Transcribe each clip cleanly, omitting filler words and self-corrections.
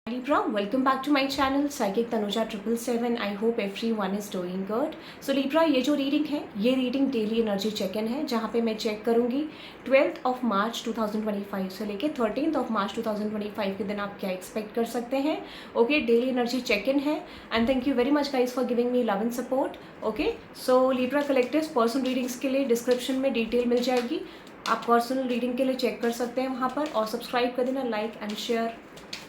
Libra, welcome back to my channel Psychic Tanuja 777. I hope everyone is doing good. So Libra, ये जो reading है ये reading daily energy check in है जहाँ पे मैं चेक करूँगी 12th of March 2025 से लेके 13th of March 2025 के दिन आप क्या एक्सपेक्ट कर सकते हैं. Okay, daily energy check in है and thank you very much guys for giving me love and support. Okay, so Libra collectives personal readings के लिए डिस्क्रिप्शन में डिटेल मिल जाएगी. आप पर्सनल रीडिंग के लिए चेक कर सकते हैं वहाँ पर और सब्सक्राइब कर देना, लाइक एंड शेयर.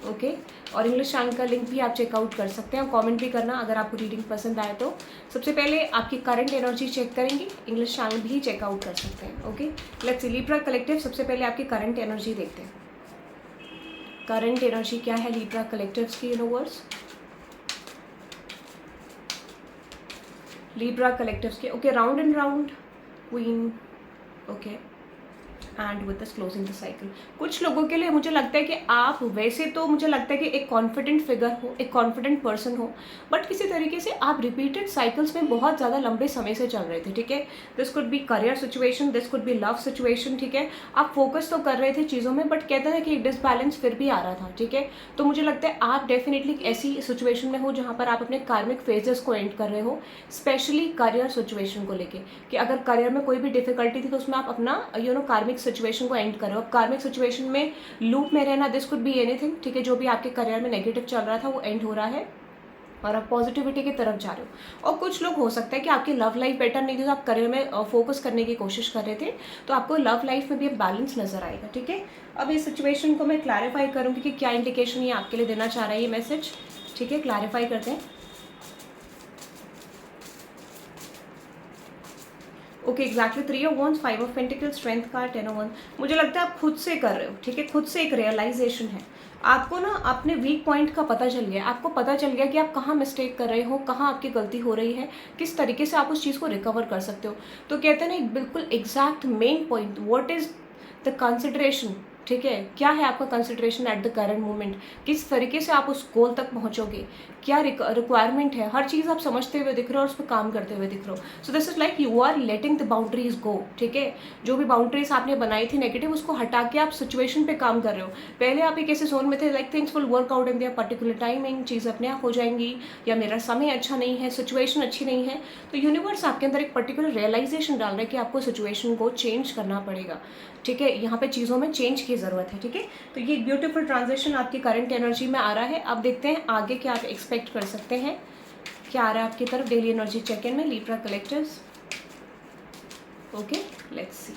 ओके, और इंग्लिश चैनल का लिंक भी आप चेकआउट कर सकते हैं और कमेंट भी करना अगर आपको रीडिंग पसंद आए तो. सबसे पहले आपकी करंट एनर्जी चेक करेंगे, इंग्लिश चैनल भी चेकआउट कर सकते हैं. Okay, let's C Libra collective. सबसे पहले आपकी करंट एनर्जी देखते हैं. करंट एनर्जी क्या है Libra कलेक्टिव्स की यूनिवर्स. Libra कलेक्टिव्स के okay, round and round queen. Okay, and with this closing the cycle. कुछ लोगों के लिए मुझे लगता है कि आप वैसे तो मुझे लगता है कि एक कॉन्फिडेंट फिगर हो, एक कॉन्फिडेंट पर्सन हो, बट किसी तरीके से आप रिपीटेड साइकिल्स में बहुत ज़्यादा लंबे समय से चल रहे थे. ठीक है, this could be career situation, this could be love situation. ठीक है, आप फोकस तो कर रहे थे चीज़ों में बट कहते हैं कि डिसबैलेंस फिर भी आ रहा था. ठीक है, तो मुझे लगता है आप डेफिनेटली ऐसी सिचुएशन में हो जहाँ पर आप अपने कार्मिक फेजेस को एंड कर रहे हो, स्पेशली करियर सिचुएशन को लेके कि अगर करियर में कोई भी डिफिकल्टी थी तो उसमें आप अपना कार्मिक सिचुएशन को एंड करो. अब कार्मिक सिचुएशन में लूप में रहना, दिस कुड बी एनीथिंग. ठीक है, जो भी आपके करियर में नेगेटिव चल रहा था वो एंड हो रहा है और आप पॉजिटिविटी की तरफ जा रहे हो. और कुछ लोग हो सकता है कि आपकी लव लाइफ बेटर नहीं थी तो आप करियर में फोकस करने की कोशिश कर रहे थे, तो आपको लव लाइफ में भी बैलेंस नजर आएगा. ठीक है, अब इस सिचुएशन को मैं क्लैरिफाई करूंगी कि क्या इंडिकेशन ये आपके लिए देना चाह रहा है ये मैसेज. ठीक है, क्लैरिफाई करते हैं. Okay, exactly 3 of Wands, 5 of Pentacles, strength card, 10 of Wands. मुझे लगता है आप खुद से कर रहे हो. ठीक है, खुद से एक रियलाइजेशन है. आपको ना अपने वीक पॉइंट का पता चल गया, आपको पता चल गया कि आप कहाँ मिस्टेक कर रहे हो, कहाँ आपकी गलती हो रही है, किस तरीके से आप उस चीज़ को रिकवर कर सकते हो. तो कहते हैं ना एक बिल्कुल exact main point, what is the consideration. ठीक है, क्या है आपका consideration at the current moment, किस तरीके से आप उस गोल तक पहुंचोगे, क्या रिक्वायरमेंट है, हर चीज़ आप समझते हुए दिख रहे हो और उस पर काम करते हुए दिख रहे हो. So this is like you are letting the boundaries go. ठीक है, जो भी बाउंड्रीज आपने बनाई थी नेगेटिव उसको हटा के आप सिचुएशन पे काम कर रहे हो. पहले आप एक ऐसे जोन में थे like things will work out in their particular timing, चीज़ अपने आप हो जाएंगी, या मेरा समय अच्छा नहीं है, सिचुएशन अच्छी नहीं है. तो यूनिवर्स आपके अंदर एक पर्टिकुलर रियलाइजेशन डाल रहा है कि आपको सिचुएशन को चेंज करना पड़ेगा. ठीक है, यहाँ पे चीज़ों में चेंज की ज़रूरत है. ठीक है, तो ये ब्यूटीफुल ट्रांजेक्शन आपकी करंट एनर्जी में आ रहा है. अब देखते हैं आगे क्या आप एक्सपेक्ट कर सकते हैं, क्या आ रहा है आपकी तरफ डेली एनर्जी चेक इन में Libra collectives. Okay, let's see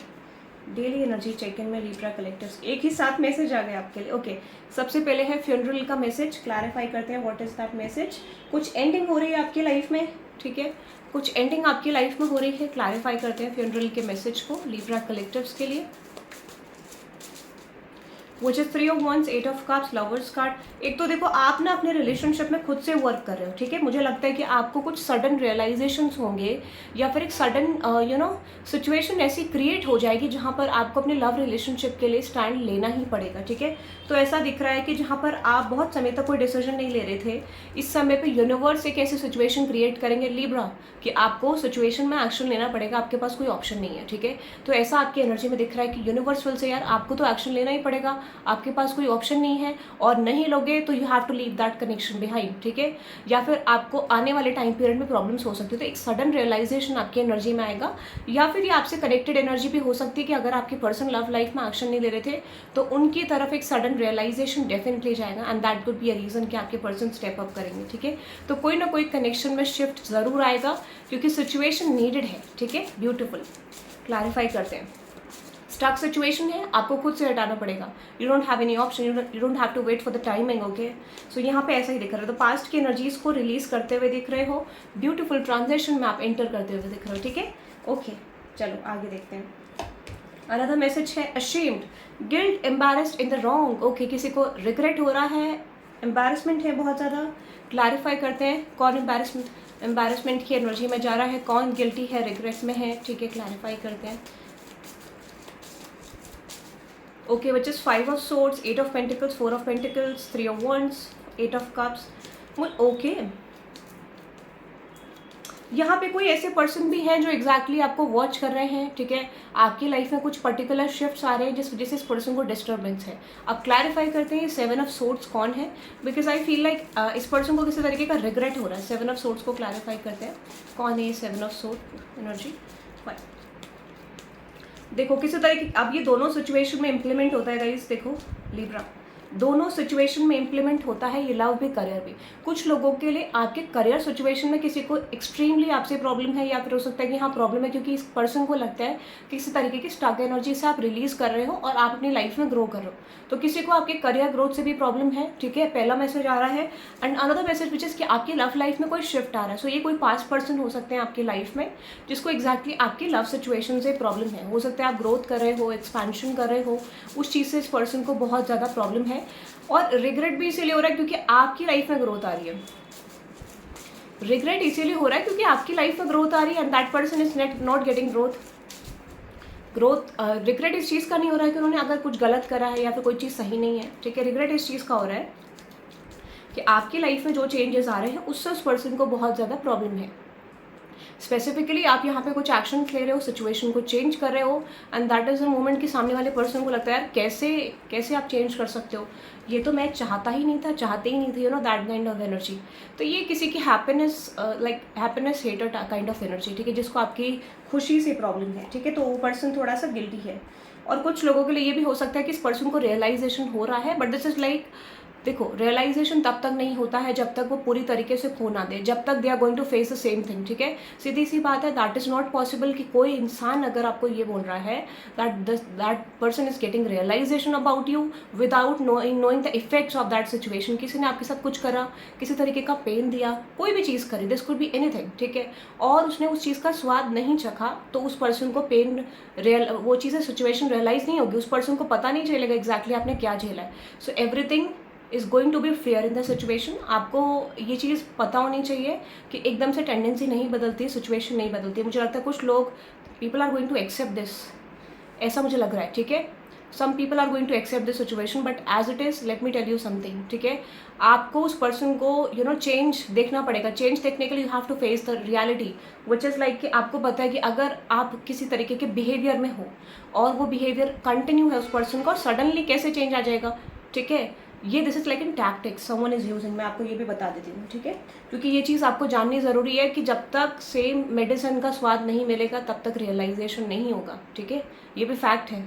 daily energy check in में Libra कलेक्टिव्स. एक ही साथ मैसेज आ गया आपके लिए. ओके, सबसे पहले है फ्यूनरल का मैसेज. क्लैरिफाई करते हैं व्हाट इज दैट मैसेज. कुछ एंडिंग हो रही है आपकी लाइफ में. ठीक है, कुछ एंडिंग आपकी लाइफ में हो रही है. क्लैरिफाई करते हैं फ्यूनरल के मैसेज को Libra कलेक्टिव्स के लिए. Which is 3 of Wands, 8 of Cups, Lovers card. एक तो देखो आप ना अपने रिलेशनशिप में खुद से वर्क कर रहे हो. ठीक है, मुझे लगता है कि आपको कुछ सडन रियलाइजेशंस होंगे या फिर एक सडन सिचुएशन ऐसी क्रिएट हो जाएगी जहाँ पर आपको अपने लव रिलेशनशिप के लिए स्टैंड लेना ही पड़ेगा. ठीक है, तो ऐसा दिख रहा है कि जहाँ पर आप बहुत समय तक कोई डिसीजन नहीं ले रहे थे, इस समय पे यूनिवर्स एक ऐसी सिचुएशन क्रिएट करेंगे Libra कि आपको सिचुएशन में एक्शन लेना पड़ेगा, आपके पास कोई ऑप्शन नहीं है. ठीक है, तो ऐसा आपकी एनर्जी में दिख रहा है कि यूनिवर्स विल से यार आपको तो एक्शन लेना ही पड़ेगा, आपके पास कोई ऑप्शन नहीं है और नहीं लोगे तो you have to leave that connection behind. ठीक है, या फिर आपको आने वाले टाइम पीरियड में प्रॉब्लम्स हो सकती है. तो एक सडन रियलाइजेशन आपकी एनर्जी में आएगा, या फिर ये आपसे कनेक्टेड एनर्जी भी हो सकती है कि अगर आपके पर्सन लव लाइफ में एक्शन नहीं ले रहे थे तो उनकी तरफ एक सडन रियलाइजेशन डेफिनेटली जाएगा and that could be a reason कि आपके पर्सन स्टेप अप करेंगे. ठीक है, तो कोई ना कोई कनेक्शन में शिफ्ट जरूर आएगा क्योंकि सिचुएशन नीडेड है. ठीक है, ब्यूटीफुल. क्लैरिफाई करते हैं. स्टक सिचुएशन है, आपको खुद से हटाना पड़ेगा. You don't have any option, you don't have to wait for the timing. Okay, so यहाँ पे ऐसा ही दिख रहा है. तो पास्ट की एनर्जीज को रिलीज करते हुए दिख रहे हो, ब्यूटीफुल ट्रांजेक्शन में आप एंटर करते हुए दिख रहे हो. ठीक है, ओके, चलो आगे देखते हैं. अनदर मैसेज है ashamed, guilt, embarrassed, in the wrong. Okay, किसी को रिग्रेट हो रहा है, एम्बैरेसमेंट है बहुत ज़्यादा. क्लैरिफाई करते हैं कौन एम्बैरेसमेंट की एनर्जी में जा रहा है, कौन गिल्टी है, रिग्रेट में है. ठीक है, क्लैरिफाई करते हैं. Okay, which is 5 of Swords, 8 of Pentacles, 4 of Pentacles, 3 of Wands, 8 of Cups. Okay. यहाँ पे कोई ऐसे पर्सन भी हैं जो एग्जैक्टली आपको वॉच कर रहे हैं, ठीक है। आपकी लाइफ में कुछ पर्टिकुलर शिफ्ट्स आ रहे हैं जिस वजह से इस पर्सन को डिस्टर्बेंस है। अब क्लैरिफाई करते हैं 7 ऑफ सोर्ड्स कौन है, बिकॉज आई फील लाइक इस पर्सन को किसी तरीके का रिग्रेट हो रहा है। 7 ऑफ सोर्ड्स को क्लैरिफाई करते हैं कौन है ये 7 ऑफ सोर्ड एनर्जी। देखो किसी तरीके, अब ये दोनों सिचुएशन में इंप्लीमेंट होता है गाइस। देखो लिब्रा, दोनों सिचुएशन में इंप्लीमेंट होता है ये लव भी करियर भी। कुछ लोगों के लिए आपके करियर सिचुएशन में किसी को एक्सट्रीमली आपसे प्रॉब्लम है, या फिर हो सकता है कि हाँ प्रॉब्लम है क्योंकि इस पर्सन को लगता है कि किसी तरीके की स्टक एनर्जी से आप रिलीज कर रहे हो और आप अपनी लाइफ में ग्रो कर रहे हो। तो किसी को आपके करियर ग्रोथ से भी प्रॉब्लम है, ठीक है, पहला मैसेज आ रहा है। And another message which is कि आपकी लव लाइफ में कोई शिफ्ट आ रहा है। सो ये कोई पास्ट पर्सन हो सकते हैं आपकी लाइफ में जिसको एग्जैक्टली आपकी लव सिचुएशन से प्रॉब्लम है। हो सकता है आप ग्रोथ कर रहे हो, एक्सपेंशन कर रहे हो, उस चीज़ से इस पर्सन को बहुत ज़्यादा प्रॉब्लम है। और रिग्रेट भी इसीलिए हो रहा है क्योंकि आपकी लाइफ में ग्रोथ आ रही है। रिग्रेट इसीलिए हो रहा है क्योंकि आपकी लाइफ में ग्रोथ आ रही है and that person is not getting growth. Regret इस चीज़ का नहीं हो रहा है कि उन्होंने अगर कुछ गलत करा है या फिर कोई चीज़ सही नहीं है, ठीक है। रिग्रेट इस चीज़ का हो रहा है कि आपकी लाइफ में जो चेंजेस आ रहे हैं उससे उस पर्सन को बहुत ज़्यादा प्रॉब्लम है। स्पेसिफिकली आप यहाँ पे कुछ एक्शन ले रहे हो, सिचुएशन को चेंज कर रहे हो and that is a moment कि सामने वाले पर्सन को लगता है यार कैसे आप चेंज कर सकते हो, ये तो मैं चाहता ही नहीं था, चाहते ही नहीं थे, you know that kind of energy. तो ये किसी की happiness like happiness hater kind of energy, ठीक है, जिसको आपकी खुशी से प्रॉब्लम है, ठीक है। तो वो पर्सन थोड़ा सा गिल्टी है। और कुछ लोगों के लिए ये भी हो सकता है कि इस पर्सन को रियलाइजेशन हो रहा है, बट दिस इज लाइक, देखो रियलाइजेशन तब तक नहीं होता है जब तक वो पूरी तरीके से खो ना दे, जब तक they are going to face the same thing, ठीक है। सीधी सी बात है, दैट इज़ नॉट पॉसिबल कि कोई इंसान अगर आपको ये बोल रहा है that person is getting realisation about you without knowing the effects of that situation. किसी ने आपके साथ कुछ करा, किसी तरीके का पेन दिया, कोई भी चीज़ करी, दिस कुड बी एनीथिंग, ठीक है, और उसने उस चीज़ का स्वाद नहीं चखा, तो उस पर्सन को पेन वो चीज़ें सिचुएशन रियलाइज नहीं होगी, उस पर्सन को पता नहीं चलेगा एग्जैक्टली आपने क्या झेला है। So everything is going to be fair in the situation. आपको ये चीज़ पता होनी चाहिए कि एकदम से टेंडेंसी नहीं बदलती, सिचुएशन नहीं बदलती। मुझे लगता है कुछ लोग, people are going to accept this, ऐसा मुझे लग रहा है, ठीक है। Some people are going to accept this situation but as it is let me tell you something, ठीक है। आपको उस पर्सन को यू नो चेंज देखना पड़ेगा। चेंज देखने के लिए you have to face the reality which is like कि आपको पता है कि अगर आप किसी तरीके के बिहेवियर में हो और वो बिहेवियर कंटिन्यू है उस पर्सन का, और सडनली कैसे चेंज आ जाएगा, ठीक है। ये this is like in tactics someone is using, मैं आपको ये भी बता देती हूँ, ठीक है, क्योंकि ये चीज़ आपको जाननी ज़रूरी है कि जब तक सेम मेडिसिन का स्वाद नहीं मिलेगा तब तक रियलाइजेशन नहीं होगा, ठीक है, ये भी फैक्ट है।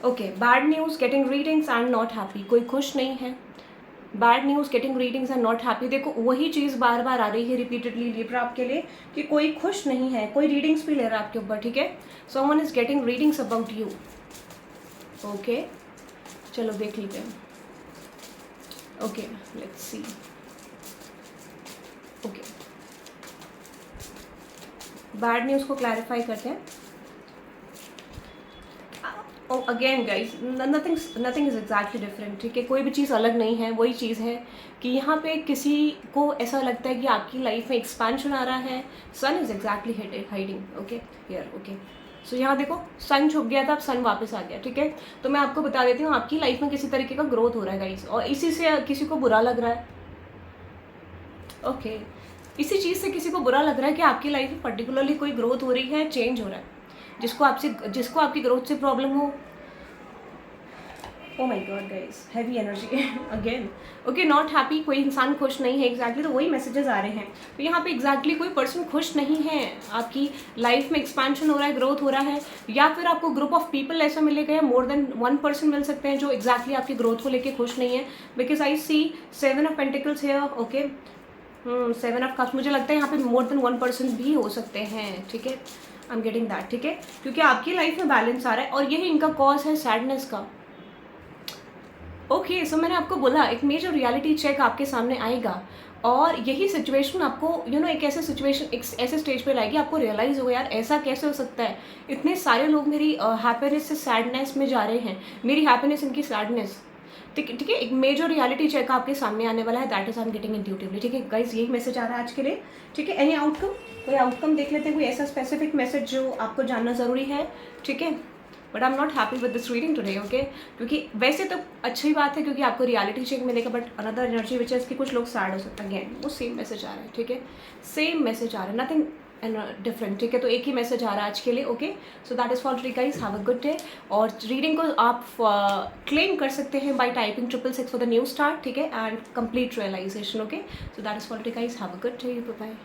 Okay, bad news, getting readings and not happy, कोई खुश नहीं है। Bad news, getting readings and not happy, देखो वही चीज़ बार बार आ रही है रिपीटेडली लिब्रा आपके लिए कि कोई खुश नहीं है, कोई रीडिंग्स भी ले रहा है आपके ऊपर, ठीक है। Someone is getting readings about you. Okay, चलो देख लेते हैं। Okay, let's C. Okay, bad news को क्लैरिफाई करते हैं। Again guys, nothing is exactly different, ठीक है, कोई भी चीज़ अलग नहीं है। वही चीज़ है कि यहाँ पे किसी को ऐसा लगता है कि आपकी लाइफ में एक्सपेंशन आ रहा है। Sun is exactly hiding, okay here, okay. So यहाँ देखो सन छुप गया था, अब सन वापस आ गया, ठीक है। तो मैं आपको बता देती हूँ आपकी लाइफ में किसी तरीके का ग्रोथ हो रहा है गाइज, और इसी से किसी को बुरा लग रहा है। ओके, इसी चीज़ से किसी को बुरा लग रहा है कि आपकी लाइफ में पर्टिकुलरली कोई ग्रोथ हो रही है, चेंज हो रहा है, जिसको आपकी ग्रोथ से प्रॉब्लम हो। Oh my God guys, heavy energy again. Okay, not happy, कोई इंसान खुश नहीं है एग्जैक्टली, तो वही मैसेजेस आ रहे हैं। तो यहाँ पे एग्जैक्टली कोई पर्सन खुश नहीं है, आपकी लाइफ में एक्सपेंशन हो रहा है, ग्रोथ हो रहा है, या फिर आपको ग्रुप ऑफ पीपल ऐसा मिलेगा, मोर देन वन पर्सन मिल सकते हैं जो एग्जैक्टली आपकी ग्रोथ को लेके खुश नहीं है। Because I see 7 of pentacles है, ओके, 7 ऑफ कप्स, मुझे लगता है यहाँ पे मोर देन वन पर्सन भी हो सकते हैं, ठीक है, आई एम गेटिंग दैट, ठीक है, क्योंकि आपकी लाइफ में बैलेंस आ रहा है और यही इनका कॉज है सैडनेस का। ओके, सो मैंने आपको बोला एक मेजर रियलिटी चेक आपके सामने आएगा और यही सिचुएशन आपको यू नो एक ऐसे सिचुएशन, एक ऐसे स्टेज पे लाएगी, आपको रियलाइज़ होगा यार ऐसा कैसे हो सकता है, इतने सारे लोग मेरी हैप्पीनेस से सैडनेस में जा रहे हैं, मेरी हैप्पीनेस इनकी सैडनेस, ठीक है। एक मेजर रियलिटी चेक आपके सामने आने वाला है, that is I am getting intuitively, ठीक है गाइज, यही मैसेज आ रहा है आज के लिए, ठीक है। एनी आउटकम, कोई आउटकम देख लेते हैं, कोई ऐसा स्पेसिफिक मैसेज जो आपको जानना ज़रूरी है, ठीक है। But I am not happy with this reading today, okay. क्योंकि वैसे तो अच्छी बात है क्योंकि आपको रियलिटी चेक मिलेगा, बट अनदर एनर्जी विच है कि कुछ लोग सैड हो सकते हैं। अगेन वो सेम मैसेज आ रहा है, ठीक है, सेम मैसेज आ रहा है, नथिंग डिफरेंट, ठीक है। तो एक ही मैसेज आ रहा है आज के लिए, okay. So that is for today guys, have a good day. और रीडिंग को आप क्लेम कर सकते हैं by typing 666 for the new start, ठीक है, and complete realisation, okay. So that is for today guys, have a good day, bye bye.